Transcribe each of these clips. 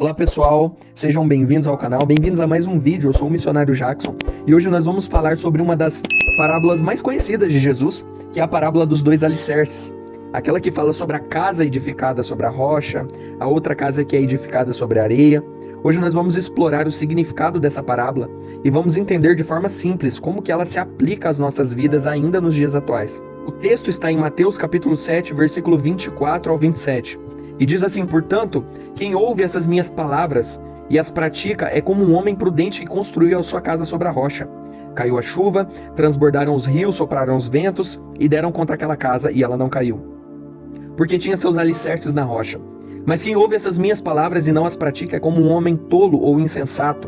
Olá pessoal, sejam bem-vindos ao canal, bem-vindos a mais um vídeo. Eu sou o missionário Jackson e hoje nós vamos falar sobre uma das parábolas mais conhecidas de Jesus, que é a parábola dos dois alicerces. Aquela que fala sobre a casa edificada sobre a rocha, a outra casa que é edificada sobre a areia. Hoje nós vamos explorar o significado dessa parábola e vamos entender de forma simples como que ela se aplica às nossas vidas ainda nos dias atuais. O texto está em Mateus capítulo 7, versículo 24 ao 27. E diz assim: portanto, quem ouve essas minhas palavras e as pratica é como um homem prudente que construiu a sua casa sobre a rocha. Caiu a chuva, transbordaram os rios, sopraram os ventos e deram contra aquela casa e ela não caiu, porque tinha seus alicerces na rocha. Mas quem ouve essas minhas palavras e não as pratica é como um homem tolo ou insensato,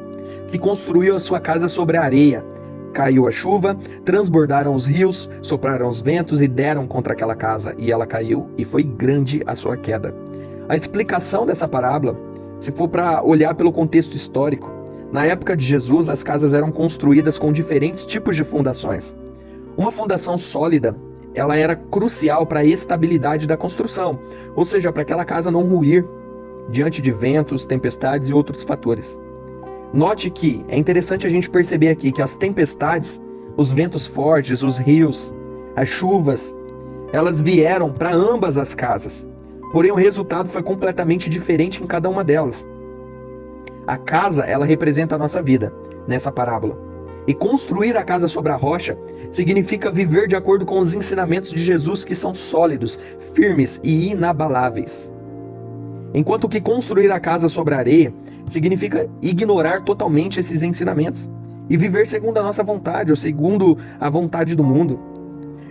que construiu a sua casa sobre a areia. Caiu a chuva, transbordaram os rios, sopraram os ventos e deram contra aquela casa, e ela caiu, e foi grande a sua queda. A explicação dessa parábola, se for para olhar pelo contexto histórico, na época de Jesus as casas eram construídas com diferentes tipos de fundações. Uma fundação sólida, ela era crucial para a estabilidade da construção, ou seja, para aquela casa não ruir diante de ventos, tempestades e outros fatores. Note que é interessante a gente perceber aqui que as tempestades, os ventos fortes, os rios, as chuvas, elas vieram para ambas as casas. Porém, o resultado foi completamente diferente em cada uma delas. A casa, ela representa a nossa vida nessa parábola. E construir a casa sobre a rocha significa viver de acordo com os ensinamentos de Jesus, que são sólidos, firmes e inabaláveis. Enquanto que construir a casa sobre a areia significa ignorar totalmente esses ensinamentos e viver segundo a nossa vontade ou segundo a vontade do mundo.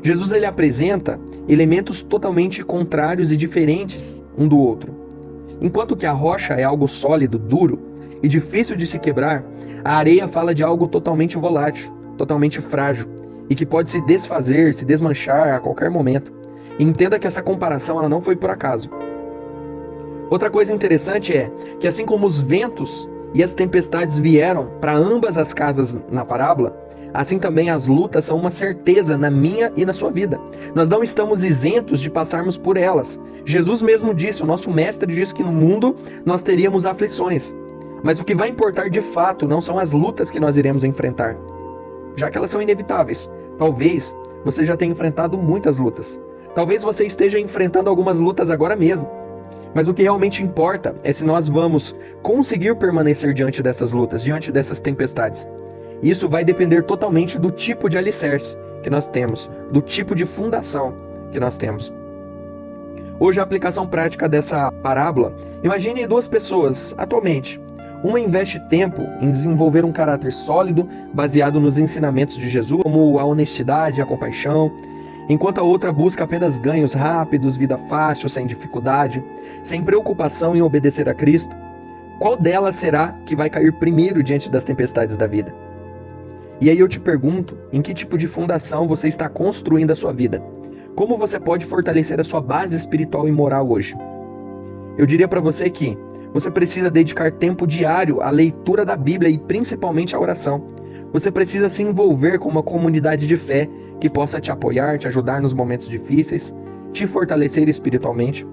Jesus ele apresenta elementos totalmente contrários e diferentes um do outro. Enquanto que a rocha é algo sólido, duro e difícil de se quebrar, a areia fala de algo totalmente volátil, totalmente frágil e que pode se desfazer, se desmanchar a qualquer momento. E entenda que essa comparação ela não foi por acaso. Outra coisa interessante é que assim como os ventos e as tempestades vieram para ambas as casas na parábola, assim também as lutas são uma certeza na minha e na sua vida. Nós não estamos isentos de passarmos por elas. Jesus mesmo disse, o nosso mestre disse que no mundo nós teríamos aflições. Mas o que vai importar de fato não são as lutas que nós iremos enfrentar, já que elas são inevitáveis. Talvez você já tenha enfrentado muitas lutas. Talvez você esteja enfrentando algumas lutas agora mesmo. Mas o que realmente importa é se nós vamos conseguir permanecer diante dessas lutas, diante dessas tempestades. Isso vai depender totalmente do tipo de alicerce que nós temos, do tipo de fundação que nós temos. Hoje a aplicação prática dessa parábola, imagine duas pessoas atualmente. Uma investe tempo em desenvolver um caráter sólido, baseado nos ensinamentos de Jesus, como a honestidade, a compaixão, enquanto a outra busca apenas ganhos rápidos, vida fácil, sem dificuldade, sem preocupação em obedecer a Cristo. Qual delas será que vai cair primeiro diante das tempestades da vida? E aí eu te pergunto, em que tipo de fundação você está construindo a sua vida? Como você pode fortalecer a sua base espiritual e moral hoje? Eu diria para você que você precisa dedicar tempo diário à leitura da Bíblia e principalmente à oração. Você precisa se envolver com uma comunidade de fé que possa te apoiar, te ajudar nos momentos difíceis, te fortalecer espiritualmente.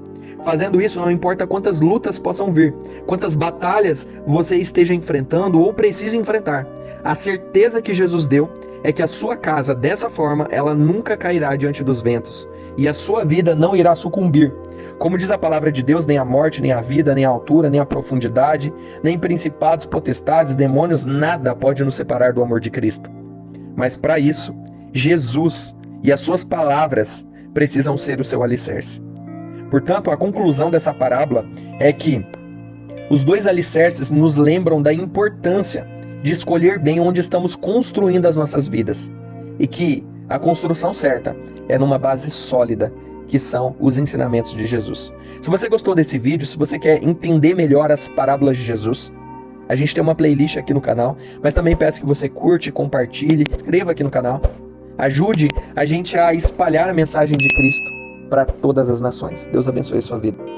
Fazendo isso, não importa quantas lutas possam vir, quantas batalhas você esteja enfrentando ou precisa enfrentar. A certeza que Jesus deu é que a sua casa, dessa forma, ela nunca cairá diante dos ventos e a sua vida não irá sucumbir. Como diz a palavra de Deus, nem a morte, nem a vida, nem a altura, nem a profundidade, nem principados, potestades, demônios, nada pode nos separar do amor de Cristo. Mas para isso, Jesus e as suas palavras precisam ser o seu alicerce. Portanto, a conclusão dessa parábola é que os dois alicerces nos lembram da importância de escolher bem onde estamos construindo as nossas vidas. E que a construção certa é numa base sólida, que são os ensinamentos de Jesus. Se você gostou desse vídeo, se você quer entender melhor as parábolas de Jesus, a gente tem uma playlist aqui no canal, mas também peço que você curte, compartilhe, inscreva aqui no canal. Ajude a gente a espalhar a mensagem de Cristo para todas as nações. Deus abençoe a sua vida.